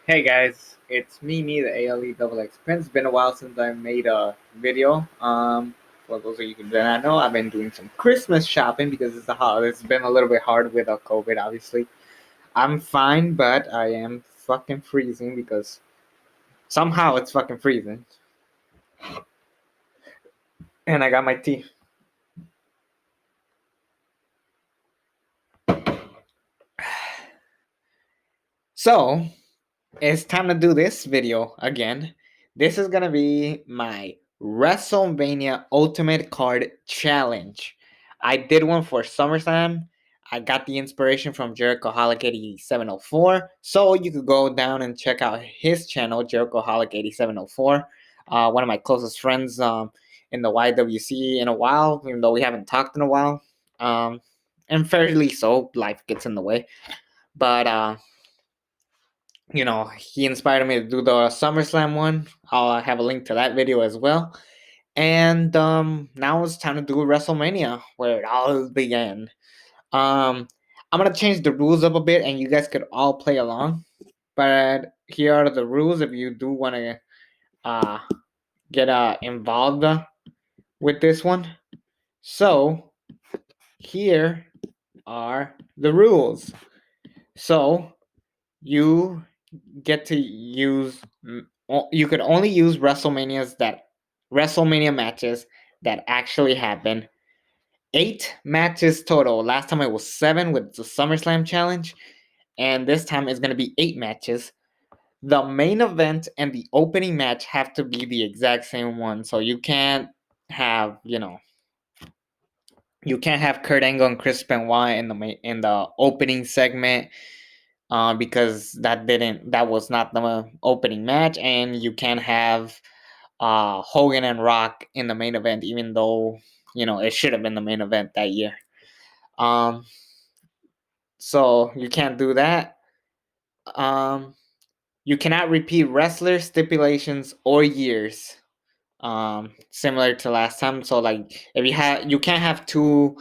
Hey guys, it's me, the ALE Double X Prince. It's been a while since I made a video. For those of you who do not know, I've been doing some Christmas shopping because it's the holiday. It's been a little bit hard with COVID, obviously. I'm fine, but I am fucking freezing because somehow it's fucking freezing. And I got my tea. So, it's time to do this video again. This is gonna be my WrestleMania Ultimate Card Challenge. I did one for SummerSlam. I got the inspiration from Jerichoholic 8704, so you could go down and check out his channel, Jerichoholic 8704. One of my closest friends in the YWC in a while, even though we haven't talked in a while. And fairly so, life gets in the way. But he inspired me to do the SummerSlam one. I'll have a link to that video as well. And now it's time to do WrestleMania, where it all began. I'm gonna change the rules up a bit, and you guys could all play along. But here are the rules if you do want to get involved with this one. So here are the rules. So you get to use you could only use WrestleMania matches that actually happen. 8 matches total. Last time it was 7 with the SummerSlam challenge, and this time it's going to be 8 matches. The main event and the opening match have to be the exact same one, so you can't have Kurt Angle and Chris Benoit in the opening segment, because that was not the opening match, and you can't have Hogan and Rock in the main event, even though it should have been the main event that year. So you can't do that. You cannot repeat wrestlers, stipulations, or years. Similar to last time. So like if you can't have 2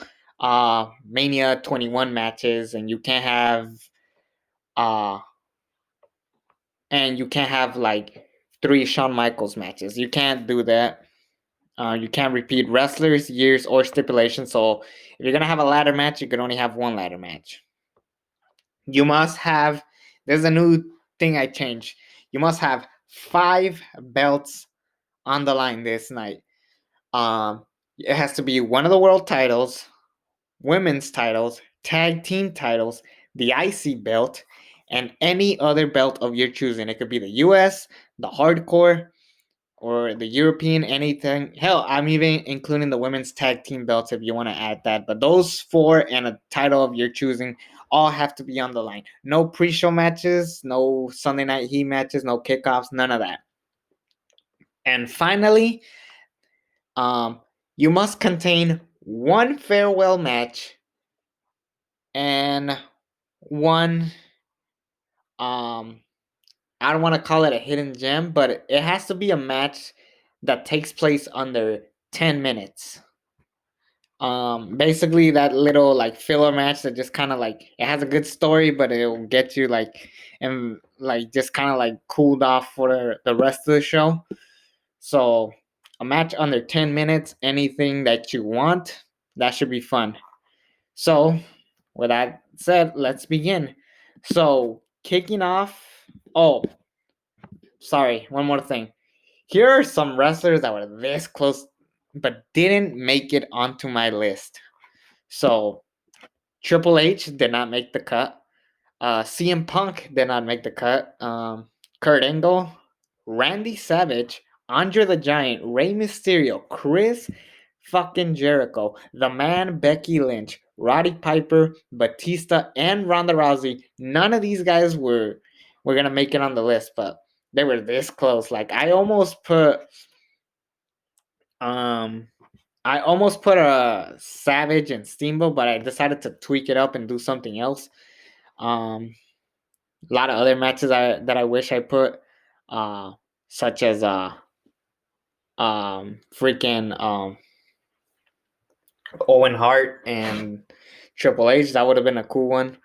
Mania 21 matches, and you can't have uh like 3 Shawn Michaels matches. You can't do that. You can't repeat wrestlers, years, or stipulations. So if you're gonna have a ladder match, you can only have one ladder match. You must have. There's a new thing I changed. You must have 5 belts on the line this night. It has to be one of the world titles, women's titles, tag team titles, the IC belt, and any other belt of your choosing. It could be the US, the hardcore, or the European, anything. Hell, I'm even including the women's tag team belts if you want to add that. But those 4 and a title of your choosing all have to be on the line. No pre-show matches, no Sunday Night Heat matches, no kickoffs, none of that. And finally, you must contain 1 farewell match and 1 I don't want to call it a hidden gem, but it has to be a match that takes place under 10 minutes. Basically that little like filler match that just kind of like it has a good story, but it'll get you like and like just kind of like cooled off for the rest of the show. So a match under 10 minutes, anything that you want, that should be fun. So with that said, let's begin. So kicking off. Oh, sorry, one more thing. Here are some wrestlers that were this close but didn't make it onto my list. So Triple H did not make the cut. CM Punk did not make the cut. Kurt Angle, Randy Savage, Andre the Giant, Rey Mysterio, Chris fucking Jericho, The Man, Becky Lynch, Roddy Piper, Batista, and Ronda Rousey. None of these guys were gonna make it on the list, but they were this close. Like I almost put a Savage and Steamboat, but I decided to tweak it up and do something else. A lot of other matches that I wish I put, such as freaking Owen Hart and Triple H. That would have been a cool one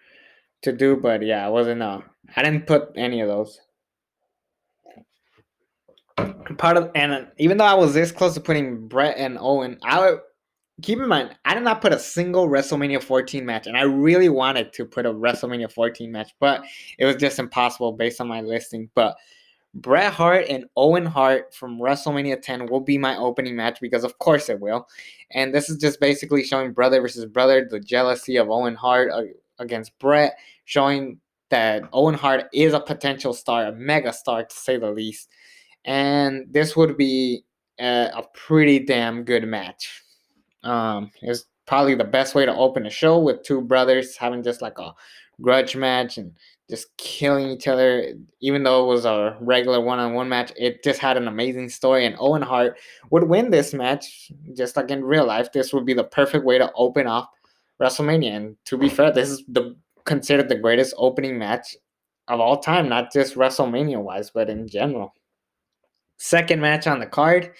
to do, but yeah, I wasn't. I didn't put any of those. part of, and even though I was this close to putting Brett and Owen, I would keep in mind I did not put a single WrestleMania 14 match, and I really wanted to put a WrestleMania 14 match, but it was just impossible based on my listing. But Bret Hart and Owen Hart from WrestleMania 10 will be my opening match because, of course, it will. And this is just basically showing brother versus brother, the jealousy of Owen Hart against Bret, showing that Owen Hart is a potential star, a mega star to say the least. And this would be a pretty damn good match. It's probably the best way to open a show with two brothers having just like a grudge match and just killing each other. Even though it was a regular one-on-one match, it just had an amazing story. And Owen Hart would win this match, just like in real life. This would be the perfect way to open up WrestleMania. And to be fair, this is the considered the greatest opening match of all time, not just WrestleMania wise, but in general. Second match on the card,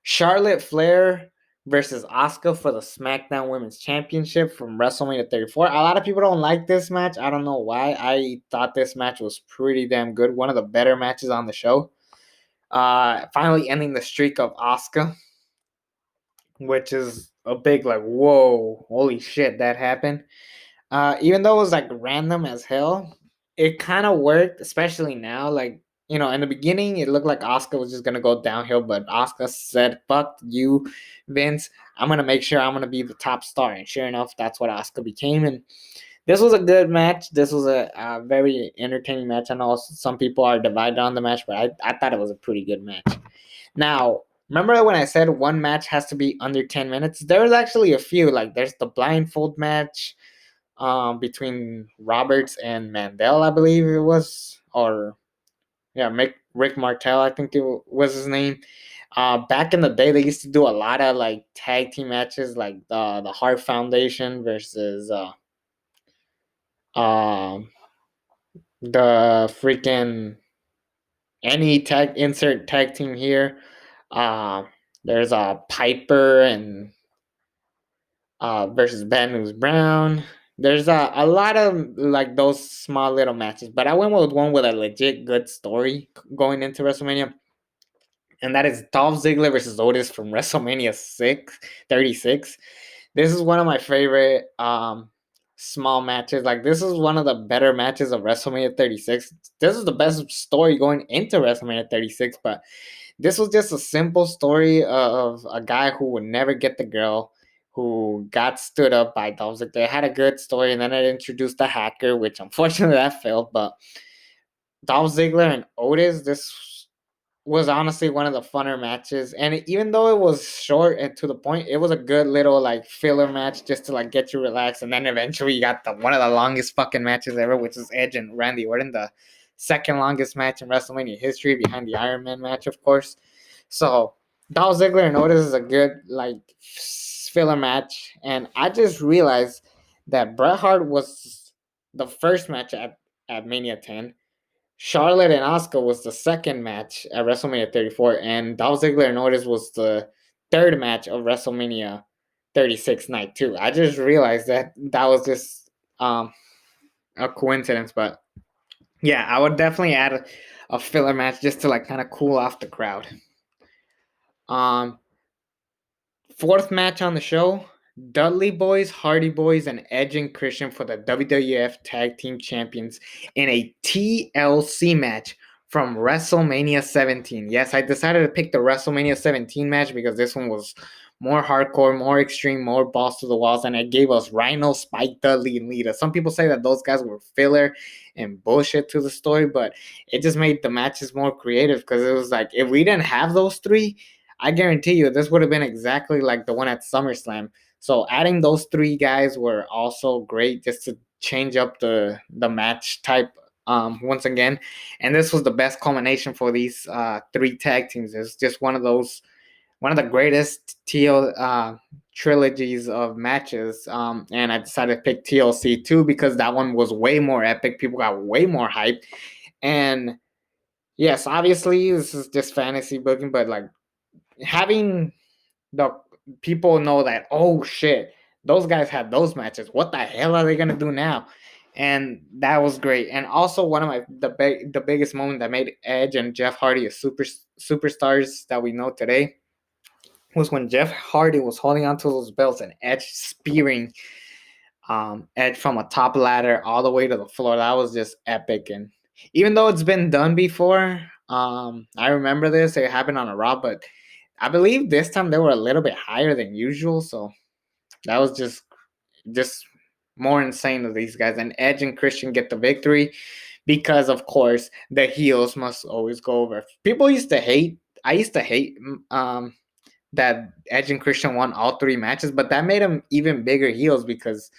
Charlotte Flair versus Asuka for the SmackDown Women's Championship from WrestleMania 34. A lot of people don't like this match. I don't know why. I thought this match was pretty damn good. One of the better matches on the show. Finally ending the streak of Asuka, which is a big like, whoa, holy shit, that happened. Even though it was like random as hell, it kind of worked, especially now. Like, in the beginning, it looked like Oscar was just gonna go downhill, but Oscar said, "Fuck you, Vince. I'm gonna make sure I'm gonna be the top star." And sure enough, that's what Oscar became. And this was a good match. This was a very entertaining match. I know some people are divided on the match, but I thought it was a pretty good match. Now, remember when I said one match has to be under 10 minutes? There's actually a few. Like, there's the blindfold match between Roberts and Mandel, I believe it was, or yeah, Rick Martel, I think it was his name. Back in the day, they used to do a lot of like tag team matches, like the Hart Foundation versus um the freaking any tag team here. Uh, there's a Piper and versus Bad News Brown. There's a lot of like those small little matches, but I went with one with a legit good story going into WrestleMania, and that is Dolph Ziggler versus Otis from WrestleMania 36. This is one of my favorite small matches. Like, this is one of the better matches of WrestleMania 36. This is the best story going into WrestleMania 36, but this was just a simple story of a guy who would never get the girl, who got stood up by Dolph Ziggler. They had a good story, and then it introduced the hacker, which unfortunately that failed. But Dolph Ziggler and Otis, this was honestly one of the funner matches. And even though it was short and to the point, it was a good little like filler match just to like get you relaxed. And then eventually you got the one of the longest fucking matches ever, which is Edge and Randy Orton, the second longest match in WrestleMania history behind the Iron Man match, of course. So Dolph Ziggler and Otis is a good like filler match. And I just realized that Bret Hart was the first match at Mania 10. Charlotte and Asuka was the second match at WrestleMania 34, and Dolph Ziggler and Otis was the third match of WrestleMania 36 night 2. I just realized that was just a coincidence, but yeah, I would definitely add a filler match just to like kind of cool off the crowd. Um, Fourth match on the show, Dudley Boys, Hardy Boys, and Edge and Christian for the WWF Tag Team Champions in a TLC match from WrestleMania 17. Yes, I decided to pick the WrestleMania 17 match because this one was more hardcore, more extreme, more balls to the walls, and it gave us Rhino, Spike, Dudley, and Lita. Some people say that those guys were filler and bullshit to the story, but it just made the matches more creative because it was like, if we didn't have those three, I guarantee you this would have been exactly like the one at SummerSlam. So adding those three guys were also great just to change up the match type once again. And this was the best culmination for these three tag teams. It's just one of the greatest trilogies of matches. And I decided to pick TLC 2 because that one was way more epic. People got way more hype. And yes, obviously this is just fantasy booking, but like having the people know that, oh shit, those guys had those matches, what the hell are they gonna do now? and that was great. And also one of the biggest moment that made Edge and Jeff Hardy a superstars that we know today was when Jeff Hardy was holding onto those belts and Edge spearing Edge from a top ladder all the way to the floor. That was just epic. And even though it's been done before, I remember this. It happened on a Raw, but I believe this time they were a little bit higher than usual. So that was just more insane of these guys. And Edge and Christian get the victory because, of course, the heels must always go over. People used to hate. I used to hate that Edge and Christian won all three matches, but that made them even bigger heels because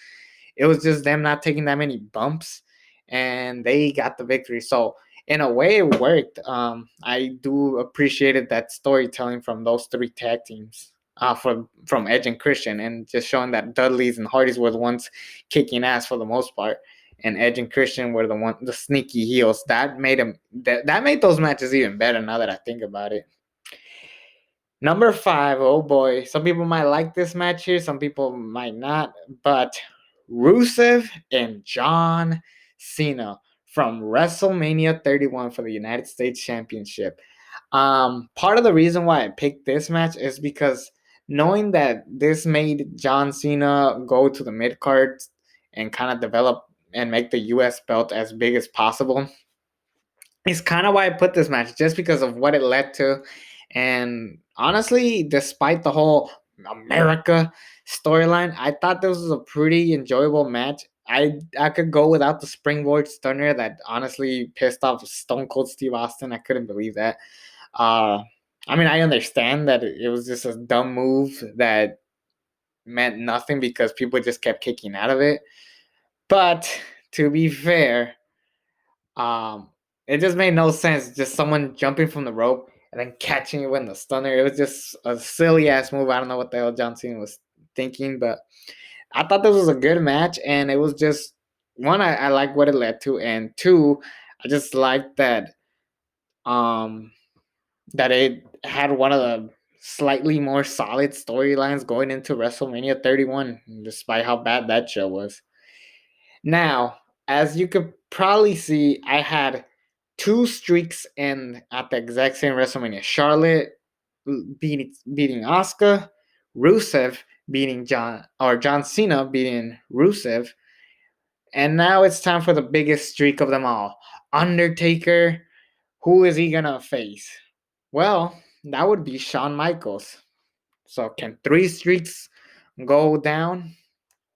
it was just them not taking that many bumps, and they got the victory. So in a way, it worked. I do appreciated that storytelling from those three tag teams, from Edge and Christian, and just showing that Dudleys and Hardys were the ones kicking ass for the most part, and Edge and Christian were the sneaky heels. That made them that made those matches even better. Now that I think about it. Number 5, oh boy. Some people might like this match here, some people might not. But Rusev and John Cena from WrestleMania 31 for the United States Championship. Part of the reason why I picked this match is because knowing that this made John Cena go to the mid card and kind of develop and make the US belt as big as possible is kind of why I put this match, just because of what it led to. And honestly, despite the whole America storyline, I thought this was a pretty enjoyable match. I could go without the springboard stunner that honestly pissed off Stone Cold Steve Austin. I couldn't believe that. Uh, I mean, I understand that it was just a dumb move that meant nothing because people just kept kicking out of it. But to be fair, um, it just made no sense. Just someone jumping from the rope and then catching it with the stunner. It was just a silly ass move. I don't know what the hell John Cena was thinking, but I thought this was a good match, and it was just one. I like what it led to, and two, I just liked um that it had one of the slightly more solid storylines going into WrestleMania 31, despite how bad that show was. Now, as you could probably see, I had two streaks in at the exact same WrestleMania. Charlotte beating Asuka, Rusev beating John Cena beating Rusev, and now it's time for the biggest streak of them all. Undertaker, who is he gonna face? Well, that would be Shawn Michaels. So can three streaks go down?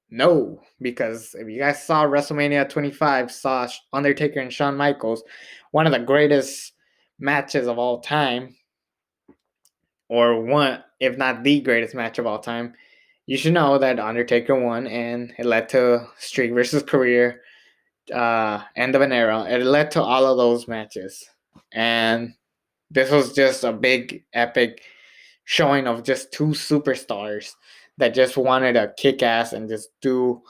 No, because if you guys saw WrestleMania 25, saw Undertaker and Shawn Michaels, one of the greatest matches of all time, or one, if not the greatest match of all time, you should know that Undertaker won, and it led to streak versus career, end of an era. It led to all of those matches, and this was just a big epic showing of just two superstars that just wanted to kick ass and just do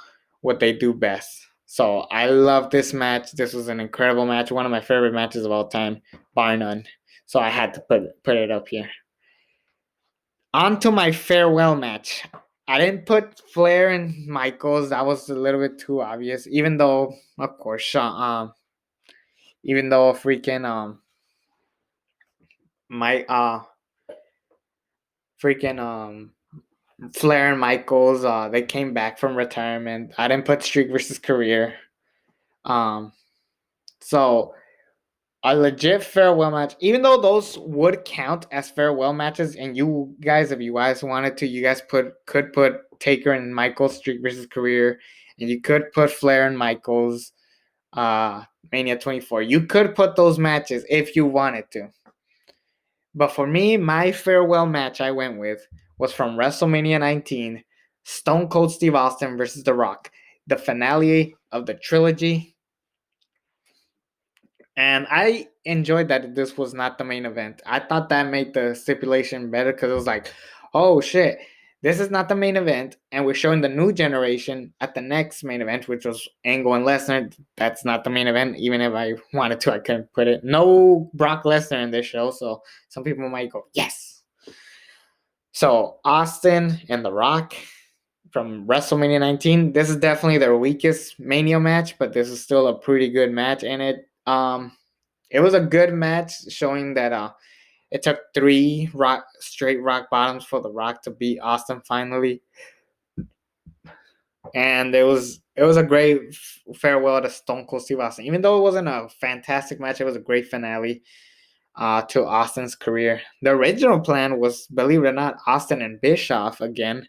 what they do best. So I love this match. This was an incredible match, one of my favorite matches of all time, bar none. So I had to put it up here. On to my farewell match. I didn't put Flair and Michaels. That was a little bit too obvious. Even though, of course, even though freaking my freaking Flair and Michaels, they came back from retirement. I didn't put streak versus career. Um, so a legit farewell match, even though those would count as farewell matches, and you guys, if you guys wanted to, you guys could put Taker and Michaels streak versus career, and you could put Flair and Michaels, Mania 24. You could put those matches if you wanted to. But for me, my farewell match I went with was from WrestleMania 19, Stone Cold Steve Austin versus The Rock, the finale of the trilogy. And I enjoyed that this was not the main event. I thought that made the stipulation better because it was like, oh shit, this is not the main event, and we're showing the new generation at the next main event, which was Angle and Lesnar. That's not the main event. Even if I wanted to, I couldn't put it. No Brock Lesnar in this show, so some people might go, yes. So Austin and The Rock, from WrestleMania 19. This is definitely their weakest Mania match, but this is still a pretty good match, and it was a good match, showing that it took three straight rock bottoms for The Rock to beat Austin finally, and it was a great farewell to Stone Cold Steve Austin. Even though it wasn't a fantastic match, it was a great finale to Austin's career. The original plan was, believe it or not, Austin and Bischoff again,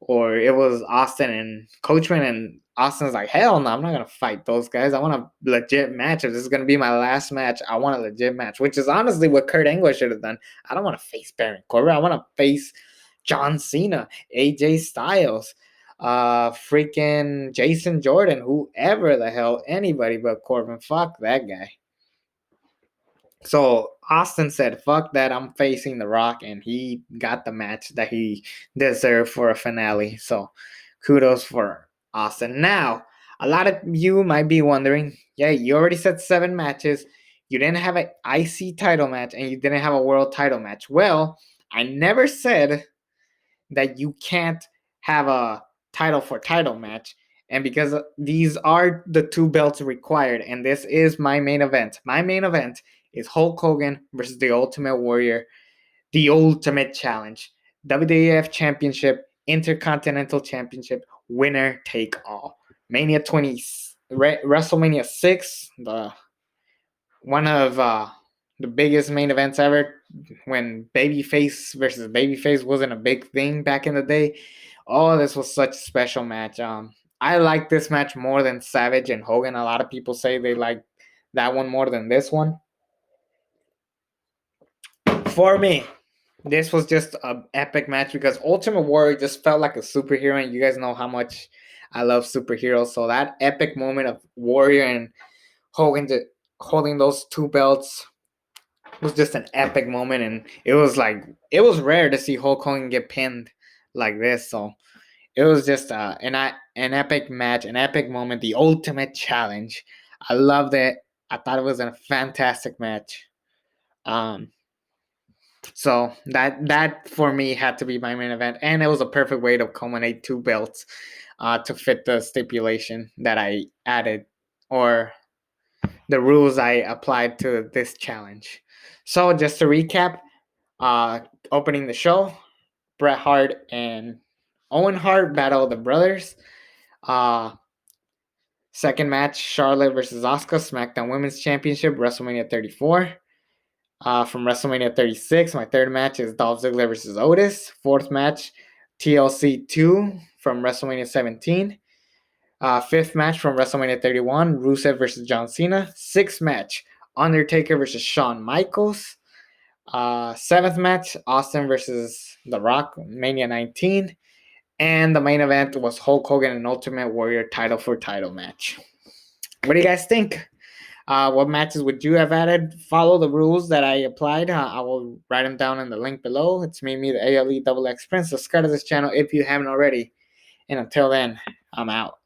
or it was Austin and Coachman, and Austin's like, hell no, I'm not gonna fight those guys. I want a legit match. If this is gonna be my last match, I want a legit match, which is honestly what Kurt Angle should have done. I don't want to face Baron Corbin. I want to face John Cena, AJ Styles, freaking Jason Jordan, whoever the hell, anybody but Corbin. Fuck that guy. So Austin said, fuck that, I'm facing The Rock, and he got the match that he deserved for a finale. So kudos for Austin. Now, a lot of you might be wondering, yeah, you already said 7 matches. You didn't have an IC title match, and you didn't have a world title match. Well, I never said that you can't have a title for title match. And because these are the 2 belts required, and this is my main event. My main event is Hulk Hogan versus the Ultimate Warrior, the Ultimate Challenge, WWF Championship, Intercontinental Championship, winner take all. Mania 20, WrestleMania 6, one of the biggest main events ever, when babyface versus babyface wasn't a big thing back in the day. Oh, this was such a special match. I like this match more than Savage and Hogan. A lot of people say they like that one more than this one. For me, this was just an epic match because Ultimate Warrior just felt like a superhero, and you guys know how much I love superheroes. So that epic moment of Warrior and Hogan holding those 2 belts was just an epic moment, and it was rare to see Hulk Hogan get pinned like this. So it was just an epic match, an epic moment, the ultimate challenge. I loved it. I thought it was a fantastic match. Um, so that for me had to be my main event, and it was a perfect way to culminate 2 belts to fit the stipulation that I added, or the rules I applied to this challenge. So just to recap, uh, opening the show, Bret Hart and Owen Hart battle the brothers. Uh, Second match, Charlotte versus Asuka, SmackDown Women's Championship, WrestleMania 34. From WrestleMania 36, my third match is Dolph Ziggler versus Otis. Fourth match, TLC 2 from WrestleMania 17. Fifth match from WrestleMania 31, Rusev versus John Cena. Sixth match, Undertaker versus Shawn Michaels. Seventh match, Austin versus The Rock, Mania 19. And the main event was Hulk Hogan and Ultimate Warrior title for title match. What do you guys think? What matches would you have added? Follow the rules that I applied. I will write them down in the link below. It's me, the ALE XX Prince. Subscribe to this channel if you haven't already. And until then, I'm out.